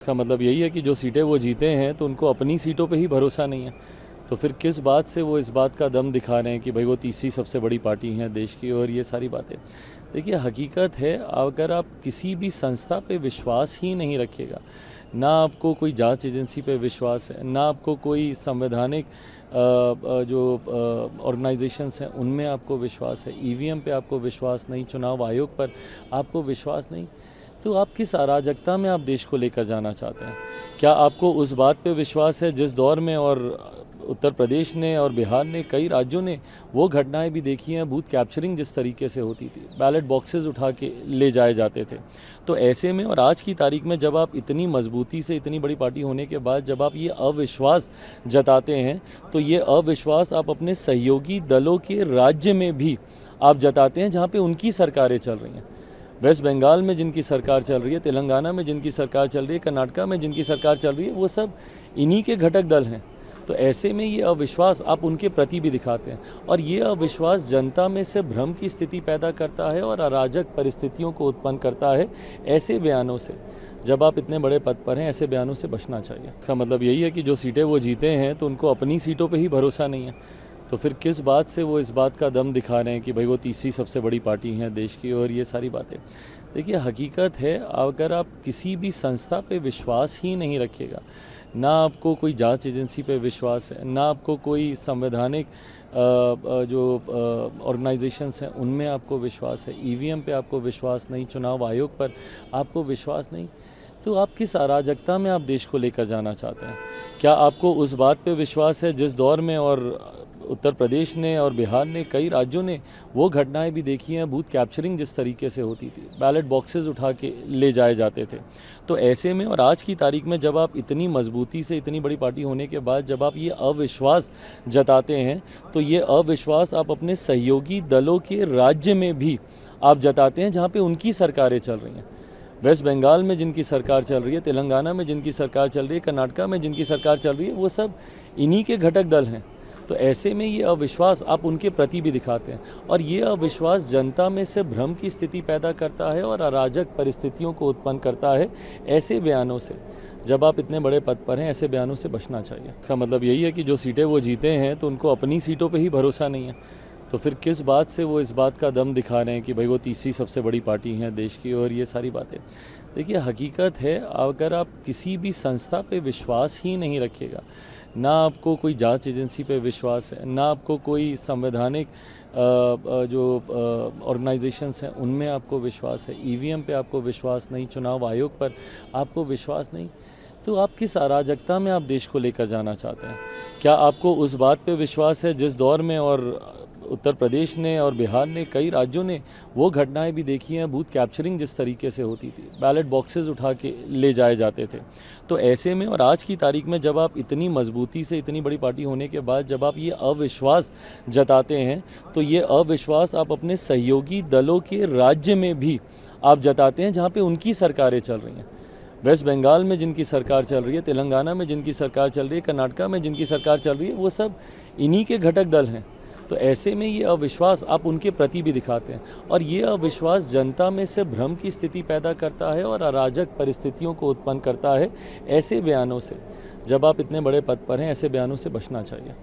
इसका मतलब यही है कि जो सीटें वो जीते हैं तो उनको अपनी सीटों पे ही भरोसा नहीं है। तो फिर किस बात से वो इस बात का दम दिखा रहे हैं कि भाई वो तीसरी सबसे बड़ी पार्टी है देश की और ये सारी बातें। देखिए, हकीकत है, अगर आप किसी भी संस्था पे विश्वास ही नहीं रखिएगा, ना आपको कोई जांच एजेंसी पे विश्वास है, ना आपको कोई संवैधानिक जो ऑर्गेनाइजेशंस हैं उनमें आपको विश्वास है, ईवीएम पे आपको विश्वास नहीं, चुनाव आयोग पर आपको विश्वास नहीं, तो आप किस अराजकता में आप देश को लेकर जाना चाहते हैं? क्या आपको उस बात पे विश्वास है जिस दौर में और उत्तर प्रदेश ने और बिहार ने, कई राज्यों ने वो घटनाएं भी देखी हैं, बूथ कैप्चरिंग जिस तरीके से होती थी, बैलेट बॉक्सेस उठा के ले जाए जाते थे। तो ऐसे में और आज की तारीख में जब आप इतनी मजबूती से, इतनी बड़ी पार्टी होने के बाद जब आप ये अविश्वास जताते हैं, तो ये अविश्वास आप अपने सहयोगी दलों के राज्य में भी आप जताते हैं जहाँ पे उनकी सरकारें चल रही हैं। वेस्ट बंगाल में जिनकी सरकार चल रही है, तेलंगाना में जिनकी सरकार चल रही है, कर्नाटका में जिनकी सरकार चल रही है, वो सब इन्हीं के घटक दल हैं। तो ऐसे में ये अविश्वास आप उनके प्रति भी दिखाते हैं और ये अविश्वास जनता में से भ्रम की स्थिति पैदा करता है और अराजक परिस्थितियों को उत्पन्न करता है। ऐसे बयानों से, जब आप इतने बड़े पद पर हैं, ऐसे बयानों से बचना चाहिए। इसका मतलब यही है कि जो सीटें वो जीते हैं तो उनको अपनी सीटों पर ही भरोसा नहीं है। तो फिर किस बात से वो इस बात का दम दिखा रहे हैं कि भाई वो तीसरी सबसे बड़ी पार्टी है देश की और ये सारी बातें। देखिए, हकीकत है, अगर आप किसी भी संस्था पे विश्वास ही नहीं रखिएगा, ना आपको कोई जांच एजेंसी पे विश्वास है, ना आपको कोई संवैधानिक जो ऑर्गेनाइजेशंस हैं उनमें आपको विश्वास है, ईवीएम पे आपको विश्वास नहीं, चुनाव आयोग पर आपको विश्वास नहीं, तो आप किस अराजकता में आप देश को लेकर जाना चाहते हैं? क्या आपको उस बात पे विश्वास है जिस दौर में और उत्तर प्रदेश ने और बिहार ने, कई राज्यों ने वो घटनाएं भी देखी हैं, बूथ कैप्चरिंग जिस तरीके से होती थी, बैलेट बॉक्सेस उठा के ले जाए जाते थे। तो ऐसे में और आज की तारीख में जब आप इतनी मजबूती से, इतनी बड़ी पार्टी होने के बाद जब आप ये अविश्वास जताते हैं, तो ये अविश्वास आप अपने सहयोगी दलों के राज्य में भी आप जताते हैं जहाँ पे उनकी सरकारें चल रही हैं। वेस्ट बंगाल में जिनकी सरकार चल रही है, तेलंगाना में जिनकी सरकार चल रही है, कर्नाटका में जिनकी सरकार चल रही है, वो सब इन्हीं के घटक दल हैं। तो ऐसे में ये अविश्वास आप उनके प्रति भी दिखाते हैं और ये अविश्वास जनता में से भ्रम की स्थिति पैदा करता है और अराजक परिस्थितियों को उत्पन्न करता है। ऐसे बयानों से, जब आप इतने बड़े पद पर हैं, ऐसे बयानों से बचना चाहिए। इसका मतलब यही है कि जो सीटें वो जीते हैं तो उनको अपनी सीटों पर ही भरोसा नहीं है। तो फिर किस बात से वो इस बात का दम दिखा रहे हैं कि भाई वो तीसरी सबसे बड़ी पार्टी है देश की और ये सारी बातें। देखिए, हकीकत है, अगर आप किसी भी संस्था पे विश्वास ही नहीं रखिएगा, ना आपको कोई जांच एजेंसी पे विश्वास है, ना आपको कोई संवैधानिक जो ऑर्गेनाइजेशंस हैं उनमें आपको विश्वास है, ईवीएम पे आपको विश्वास नहीं, चुनाव आयोग पर आपको विश्वास नहीं, तो आप किस अराजकता में आप देश को लेकर जाना चाहते हैं? क्या आपको उस बात पे विश्वास है जिस दौर में और उत्तर प्रदेश ने और बिहार ने, कई राज्यों ने वो घटनाएं भी देखी हैं, बूथ कैप्चरिंग जिस तरीके से होती थी, बैलेट बॉक्सेस उठा के ले जाए जाते थे। तो ऐसे में और आज की तारीख में जब आप इतनी मजबूती से, इतनी बड़ी पार्टी होने के बाद जब आप ये अविश्वास जताते हैं, तो ये अविश्वास आप अपने सहयोगी दलों के राज्य में भी आप जताते हैं जहाँ पे उनकी सरकारें चल रही हैं। वेस्ट बंगाल में जिनकी सरकार चल रही है, तेलंगाना में जिनकी सरकार चल रही है, कर्नाटका में जिनकी सरकार चल रही है, वो सब इन्हीं के घटक दल हैं। तो ऐसे में ये अविश्वास आप उनके प्रति भी दिखाते हैं और ये अविश्वास जनता में से भ्रम की स्थिति पैदा करता है और अराजक परिस्थितियों को उत्पन्न करता है। ऐसे बयानों से, जब आप इतने बड़े पद पर हैं, ऐसे बयानों से बचना चाहिए।